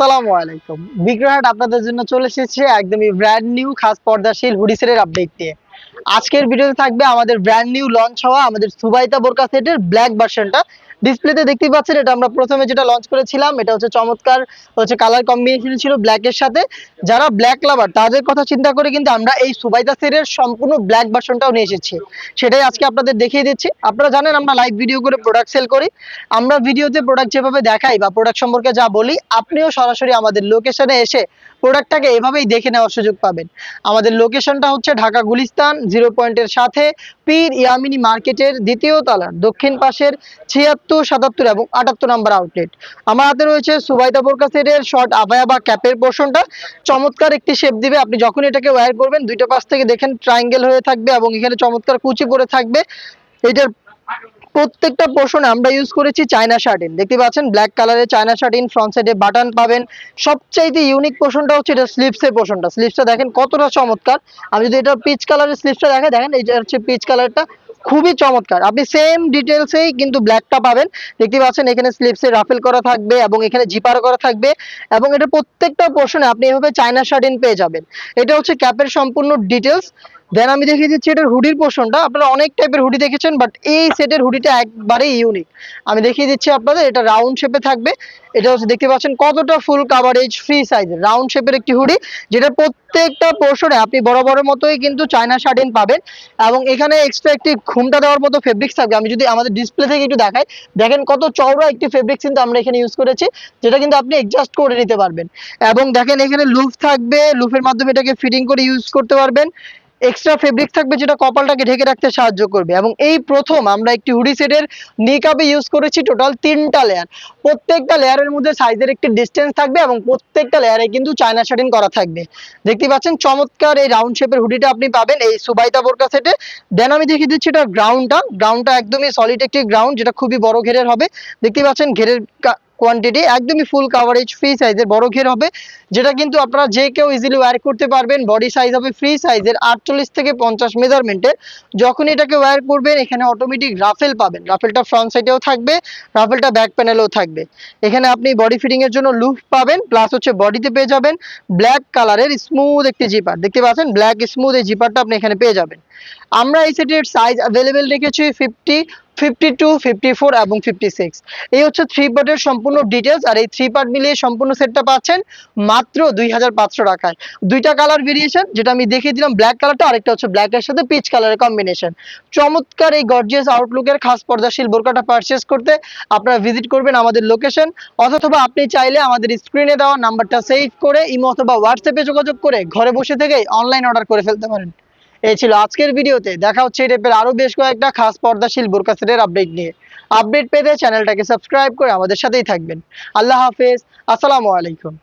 আসসালামু আলাইকুম। বিগ্রহহাট আপনাদের জন্য চলে এসেছে একদমই ব্র্যান্ড নিউ খাস পর্দাশীল হুডি সেটের আপডেট নিয়ে। আজকের ভিডিওতে থাকবে আমাদের ব্র্যান্ড নিউ লঞ্চ হওয়া আমাদের সুবাইতা বোরকা সেটের ব্ল্যাক ভার্সনটা। ডিসপ্লেতে দেখতেই পাচ্ছেন, এটা আমরা প্রথমে যেটা লঞ্চ করেছিলাম এটা হচ্ছে চমৎকার কালার কম্বিনেশন ছিল ব্ল্যাকের সাথে। যারা ব্ল্যাক লাভার তাদের কথা চিন্তা করে কিন্তু আমরা এই সুবাইতা সেটের সম্পূর্ণ ব্ল্যাক ভার্সনটাও নিয়ে এসেছি। সেটাই আজকে আপনাদের দেখিয়ে দিচ্ছি। আপনারা জানেন আমরা লাইভ ভিডিও করে প্রোডাক্ট সেল করি। আমরা ভিডিওতে প্রোডাক্ট যেভাবে দেখাই বা প্রোডাক্ট সম্পর্কে যা বলি, আপনিও সরাসরি আমাদের লোকেশনে এসে প্রোডাক্টটাকে এভাবেই দেখে নেওয়ার সুযোগ পাবেন। আমাদের লোকেশনটা হচ্ছে ঢাকা গুলিস্তান 0 পয়েন্টের সাথে পীর ইয়ামিনী মার্কেটের দ্বিতীয় তলার দক্ষিণ পাশের 76, 77 এবং 78 নম্বর আউটলেট। আমার হাতে রয়েছে সুবাইতা বোরকা সেটের শর্ট আবায়া বা ক্যাপের পোর্শনটা। চমৎকার একটি শেপ দিবে, আপনি যখন এটাকে ওয়্যার করবেন দুইটা পাশ থেকে দেখেন ট্রায়াঙ্গেল হয়ে থাকবে এবং এখানে চমৎকার কুচি পড়ে থাকবে। এটার প্রত্যেকটা পোর্শনে আমরা ইউজ করেছি চায়না শার্টিন। দেখতে পাচ্ছেন ব্ল্যাক কালারের চায়না শার্টিন, ফ্রন্ট সাইডে বাটন পাবেন। সবচাইতে ইউনিক পোর্শনটা হচ্ছে এটা স্লিভসের পোর্শনটা। স্লিভসটা দেখেন কতটা চমৎকার। আমি যদি এটা পিচ কালারের স্লিভসটা দেখেন, এটা হচ্ছে পিচ কালারটা, খুবই চমৎকার। আপনি সেম ডিটেলসেই কিন্তু ব্ল্যাকটা পাবেন। দেখতে পাচ্ছেন এখানে স্লিভসে রাফেল করা থাকবে এবং এখানে জিপার করা থাকবে এবং এটা প্রত্যেকটা পোর্শনে আপনি এভাবে চায়না শার্টিন পেয়ে যাবেন। এটা হচ্ছে ক্যাপের সম্পূর্ণ ডিটেলস। দেন আমি দেখিয়ে দিচ্ছি এটার হুডির পোর্শনটা। আপনারা অনেক টাইপের হুডি দেখেছেন, বাট এই সেটের হুডিটা একবারেই ইউনিক। আমি দেখিয়ে দিচ্ছি আপনাদের, এটা রাউন্ড শেপে থাকবে। এটা হচ্ছে দেখতে পাচ্ছেন কতটা ফুল কাভারেজ ফ্রি সাইজের রাউন্ড শেপের একটি হুডি, যেটা প্রত্যেকটা পোর্শনে আপনি বরাবরের মতোই কিন্তু চায়না শার্টিন পাবেন এবং এখানে এক্সট্রা একটি ঘুমটা দেওয়ার মতো ফেব্রিক্স থাকবে। আমি যদি আমাদের ডিসপ্লে থেকে একটু দেখাই, দেখেন কত চওড়া একটি ফেব্রিক্স কিন্তু আমরা এখানে ইউজ করেছি, যেটা কিন্তু আপনি অ্যাডজাস্ট করে নিতে পারবেন। এবং দেখেন এখানে লুপ থাকবে, লুপের মাধ্যমে এটাকে ফিটিং করে ইউজ করতে পারবেন। এক্সট্রা ফেব্রিক থাকবে যেটা কপালটাকে ঢেকে রাখতে সাহায্য করবে। এবং এই প্রথম আমরা একটি হুডি সেটের নিকাবে ইউজ করেছি টোটাল 3টা লেয়ার। প্রত্যেকটা লেয়ারের মধ্যে সাইজের একটি ডিস্টেন্স থাকবে এবং প্রত্যেকটা লেয়ারে কিন্তু চায়না শার্টিন করা থাকবে। দেখতে পাচ্ছেন চমৎকার এই রাউন্ড শেপের হুডিটা আপনি পাবেন এই সুবাইতা বোরকা সেটে। দেন আমি দেখিয়ে দিচ্ছি এটা গ্রাউন্ডটা একদমই সলিড একটি গ্রাউন্ড, যেটা খুবই বড় ঘেরের হবে। দেখতে পাচ্ছেন ঘেরের কোয়ান্টিটি একদমই ফুল কাভারেজ ফ্রি সাইজের বড় ঘের হবে, যেটা কিন্তু আপনারা যে কেউ ইজিলি ওয়্যার করতে পারবেন। বডি সাইজ হবে ফ্রি সাইজের 48 থেকে 50 মেজারমেন্টের। যখন এটাকে ওয়্যার করবেন এখানে অটোমেটিক রাফেল পাবেন। রাফেলটা ফ্রন্ট সাইডেও থাকবে, রাফেলটা ব্যাক প্যানেলেও থাকবে। এখানে আপনি বডি ফিটিং এর জন্য লুপ পাবেন, প্লাস হচ্ছে বডিতে পেয়ে যাবেন ব্ল্যাক কালারের স্মুথ একটি জিপার। দেখতে পাচ্ছেন ব্ল্যাক স্মুথ এই জিপারটা আপনি এখানে পেয়ে যাবেন। আমরা এই সেটের সাইজ অ্যাভেলেবেল রেখেছি 50, 52, 54 এবং 56। এই হচ্ছে 3 পার্টের সম্পূর্ণ ডিটেলস। আর এই 3 পার্ট মিলিয়ে সম্পূর্ণ সেটটা পাচ্ছেন মাত্র 2500 টাকায়। দুইটা কালার ভেরিয়েশন, যেটা আমি দেখিয়ে দিলাম ব্ল্যাক কালারটা, আরেকটা হচ্ছে ব্ল্যাকের সাথে পিচ কালারের কম্বিনেশন। চমৎকার এই গর্জিয়াস আউটলুকের খাস পর্দাশীল বোরকাটা পারচেজ করতে আপনারা ভিজিট করবেন আমাদের লোকেশন, অথবা আপনি চাইলে আমাদের স্ক্রিনে দেওয়া নাম্বারটা সেভ করে ইমো অথবা হোয়াটসঅ্যাপে যোগাযোগ করে ঘরে বসে থেকেই অনলাইন অর্ডার করে ফেলতে পারেন। এই ছিল আজকের ভিডিওতে। দেখা হচ্ছে এই টাইপের আরো বেশ কয়েকটা খাস পর্দাশীল বোরকা সেটের আপডেট নিয়ে। আপডেট পেতে চ্যানেলটাকে সাবস্ক্রাইব করে আমাদের সাথেই থাকবেন। আল্লাহ হাফেজ, আসসালামু আলাইকুম।